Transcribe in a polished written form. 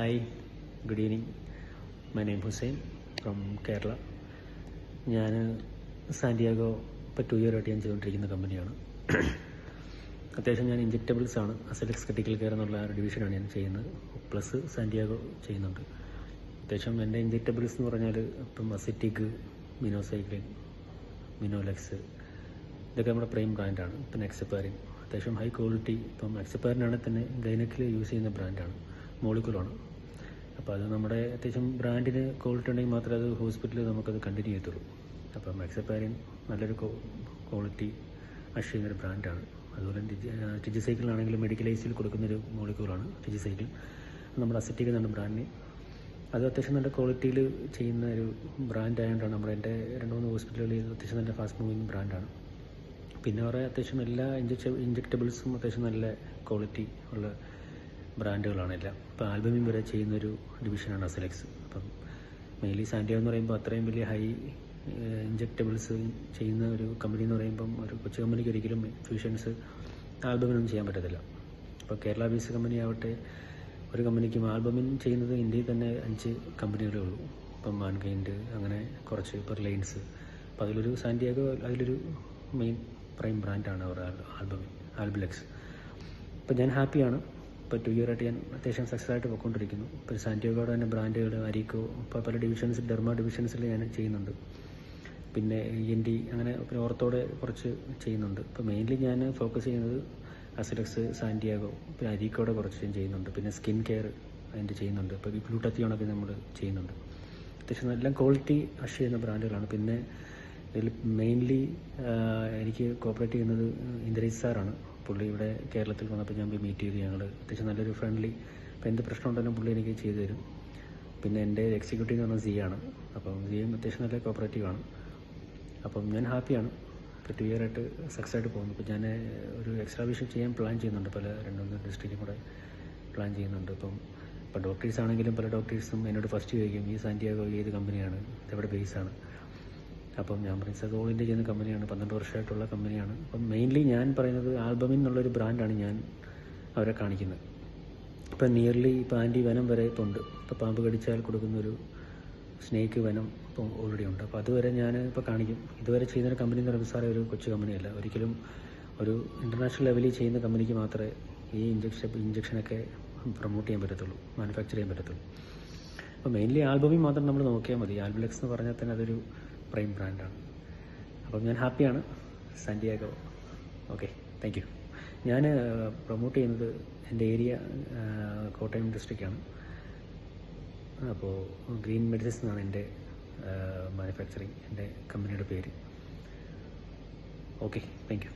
Hi, good evening. My name is Hussein from Kerala. ഞാൻ Santiago ഇപ്പോൾ 2 year ആയിട്ട് ഞാൻ ചെയ്തുകൊണ്ടിരിക്കുന്ന കമ്പനിയാണ്. അത്യാവശ്യം ഞാൻ ഇഞ്ചെക്റ്റബിൾസ് ആണ്, അസെലക്സ് ക്രിട്ടിക്കൽ കെയർ എന്നുള്ള ഒരു ഡിവിഷനാണ് ഞാൻ ചെയ്യുന്നത്. പ്ലസ് സാന്റിയാഗോ ചെയ്യുന്നുണ്ട്. അത്യാവശ്യം എൻ്റെ ഇഞ്ചെക്റ്റബിൾസ് എന്ന് പറഞ്ഞാൽ ഇപ്പം അസിറ്റിക്, മിനോസൈക്ലിൻ, മിനോലെക്സ്, ഇതൊക്കെ നമ്മുടെ പ്രൈം ബ്രാൻഡാണ്. പിന്നെ എക്സപ്പാരിൻ അത്യാവശ്യം ഹൈ ക്വാളിറ്റി. ഇപ്പം എക്സപ്പാരിനാണെങ്കിൽ തന്നെ ഗൈനക്കിൽ യൂസ് ചെയ്യുന്ന ബ്രാൻഡാണ്, മോളിക്കുലാണ്. അപ്പോൾ അത് നമ്മുടെ അത്യാവശ്യം ബ്രാൻഡിന് ക്വാളിറ്റി ഉണ്ടെങ്കിൽ മാത്രമേ അത് ഹോസ്പിറ്റലിൽ നമുക്കത് കണ്ടിന്യൂ ചെയ്യത്തുള്ളൂ. അപ്പം എക്സപ്പാരിൻ നല്ലൊരു ക്വാളിറ്റി അഷ് ചെയ്യുന്നൊരു ബ്രാൻഡാണ്. അതുപോലെ ടിജിസൈക്കിളാണെങ്കിലും മെഡിക്കലൈസിൽ കൊടുക്കുന്നൊരു മോളിക്കൂളാണ് ടിജിസൈക്കിൾ. നമ്മുടെ അസിറ്റിക് എന്നാണ് ബ്രാൻഡിന്. അത് അത്യാവശ്യം നല്ല ക്വാളിറ്റിയിൽ ചെയ്യുന്ന ഒരു ബ്രാൻഡ് ആയതുകൊണ്ടാണ് എൻ്റെ 2-3 ഹോസ്പിറ്റലുകളിൽ അത്യാവശ്യം നല്ല ഫാസ്റ്റ് മൂവിങ് ബ്രാൻഡാണ്. പിന്നെ കുറേ അത്യാവശ്യം എല്ലാ ഇഞ്ചക്റ്റബിൾസും അത്യാവശ്യം നല്ല ക്വാളിറ്റി ഉള്ള ബ്രാൻഡുകളാണ് എല്ലാം. ഇപ്പോൾ ആൽബമിൻ വരെ ചെയ്യുന്നൊരു ഡിവിഷനാണ് അസെലക്സ്. അപ്പം മെയിൻലി സാന്റിയാഗോ എന്ന് പറയുമ്പോൾ അത്രയും വലിയ ഹൈ ഇഞ്ചക്റ്റബിൾസ് ചെയ്യുന്ന ഒരു കമ്പനി എന്ന് പറയുമ്പം ഒരു കൊച്ചു കമ്പനിക്ക് ഒരിക്കലും ഫ്യൂഷൻസ് ആൽബമിനൊന്നും ചെയ്യാൻ പറ്റത്തില്ല. ഇപ്പോൾ കേരള ബേസ് കമ്പനി ആവട്ടെ, ഒരു കമ്പനിക്കും ആൽബമിൻ ചെയ്യുന്നത് ഇന്ത്യയിൽ തന്നെ 5 കമ്പനികളേ ഉള്ളൂ. ഇപ്പം മാൻകൈൻഡ്, അങ്ങനെ കുറച്ച് പെർലൈൻസ്. അപ്പോൾ അതിലൊരു സാന്റിയാഗോ അതിലൊരു മെയിൻ പ്രൈം ബ്രാൻഡാണ് അവർ ആൽബിലെക്സ്. അപ്പോൾ ഞാൻ ഹാപ്പിയാണ്. ഇപ്പോൾ 2 ഇയർ ആയിട്ട് ഞാൻ അത്യാവശ്യം സക്സസ് ആയിട്ട് പോയിക്കൊണ്ടിരിക്കുന്നു. ഇപ്പോൾ സാന്റിയാഗോയുടെ തന്നെ ബ്രാൻഡുകൾ അരീക്കോ, ഇപ്പോൾ പല ഡിവിഷൻസിൽ, ഡെർമ ഡിവിഷൻസിൽ ഞാൻ ചെയ്യുന്നുണ്ട്. പിന്നെ ENT, അങ്ങനെ പിന്നെ ഓർത്തോടെ കുറച്ച് ചെയ്യുന്നുണ്ട്. ഇപ്പോൾ മെയിൻലി ഞാൻ ഫോക്കസ് ചെയ്യുന്നത് അസെലക്സ്, സാന്റിയാഗോ, പിന്നെ അരീക്കോടെ കുറച്ച് ഞാൻ ചെയ്യുന്നുണ്ട്. പിന്നെ സ്കിൻ കെയർ അതിൻ്റെ ചെയ്യുന്നുണ്ട്. ഇപ്പോൾ ഗ്ലൂട്ടാത്തിയോണൊക്കെ നമ്മൾ ചെയ്യുന്നുണ്ട്. അത്യാവശ്യം എല്ലാം ക്വാളിറ്റി അഷ് ചെയ്യുന്ന ബ്രാൻഡുകളാണ്. പിന്നെ ഇതിൽ മെയിൻലി എനിക്ക് കോപ്പറേറ്റ് ചെയ്യുന്നത് ഇന്ദ്രജിത് സാറാണ്. പുള്ളി ഇവിടെ കേരളത്തിൽ വന്നപ്പോൾ ഞാൻ പോയി മീറ്റ് ചെയ്ത്, ഞങ്ങൾ അത്യാവശ്യം നല്ലൊരു ഫ്രണ്ട്ലി. അപ്പോൾ എന്ത് പ്രശ്നം ഉണ്ടെങ്കിലും പുള്ളി എനിക്ക് ചെയ്തു തരും. പിന്നെ എൻ്റെ എക്സിക്യൂട്ടീവ് എന്ന് പറഞ്ഞാൽ സിയാണ്. അപ്പം സിയും അത്യാവശ്യം നല്ല കോപ്പറേറ്റീവാണ്. അപ്പം ഞാൻ ഹാപ്പിയാണ്. ഇപ്പോൾ 2 ഇയർ ആയിട്ട് സക്സസ് ആയിട്ട് പോകുന്നു. ഇപ്പോൾ ഞാൻ ഒരു എക്സ്ട്രാ വിഷൻ ചെയ്യാൻ പ്ലാൻ ചെയ്യുന്നുണ്ട്. പല 2-3 ഡിസ്ട്രിക്റ്റും കൂടെ പ്ലാൻ ചെയ്യുന്നുണ്ട്. ഇപ്പോൾ ഡോക്ടേഴ്സ് ആണെങ്കിലും പല ഡോക്ടേഴ്സും എന്നോട് ഫസ്റ്റ് ചോദിക്കും, ഈ സാന്റിയാഗോ ഏത് കമ്പനിയാണ്, ഇതെവിടെ ബേസാണ്. അപ്പം ഞാൻ പറയുന്നത് അത് ഓൾ ഇന്ത്യ ചെയ്യുന്ന കമ്പനിയാണ്, 12 വർഷമായിട്ടുള്ള കമ്പനിയാണ്. അപ്പം മെയിൻലി ഞാൻ പറയുന്നത് ആൽബമിൻ എന്നുള്ളൊരു ബ്രാൻഡാണ് ഞാൻ അവരെ കാണിക്കുന്നത്. ഇപ്പം നിയർലി ഇപ്പോൾ ആൻറ്റി വെനം വരെ ഇപ്പോൾ ഉണ്ട്. ഇപ്പോൾ പാമ്പ് കടിച്ചാൽ കൊടുക്കുന്നൊരു സ്നേക്ക് വെനം ഇപ്പോൾ ഓൾറെഡി ഉണ്ട്. അപ്പോൾ അതുവരെ ഞാൻ ഇപ്പോൾ കാണിക്കും. ഇതുവരെ ചെയ്യുന്നൊരു കമ്പനി എന്ന് പറയുമ്പോൾ സാറേ ഒരു കൊച്ചു കമ്പനിയല്ല. ഒരിക്കലും ഒരു ഇൻ്റർനാഷണൽ ലെവലിൽ ചെയ്യുന്ന കമ്പനിക്ക് മാത്രമേ ഈ ഇഞ്ചക്ഷനൊക്കെ പ്രൊമോട്ട് ചെയ്യാൻ പറ്റത്തുള്ളൂ, മാനുഫാക്ചർ ചെയ്യാൻ പറ്റത്തുള്ളൂ. അപ്പോൾ മെയിൻലി ആൽബമിൻ മാത്രം നമ്മൾ നോക്കിയാൽ മതി. ആൽബിലെക്സ് എന്ന് പറഞ്ഞാൽ തന്നെ അതൊരു പ്രൈം ബ്രാൻഡാണ്. അപ്പം ഞാൻ ഹാപ്പിയാണ്. Santiago okay, thank you. ഞാൻ പ്രൊമോട്ട് ചെയ്യുന്നത് എൻ്റെ ഏരിയ കോട്ടയം ഡിസ്ട്രിക്റ്റാണ്. അപ്പോൾ ഗ്രീൻ മെഡിസിൻസ് എന്നാണ് എൻ്റെ മാനുഫാക്ചറിങ്, എൻ്റെ കമ്പനിയുടെ പേര്. Okay, thank you.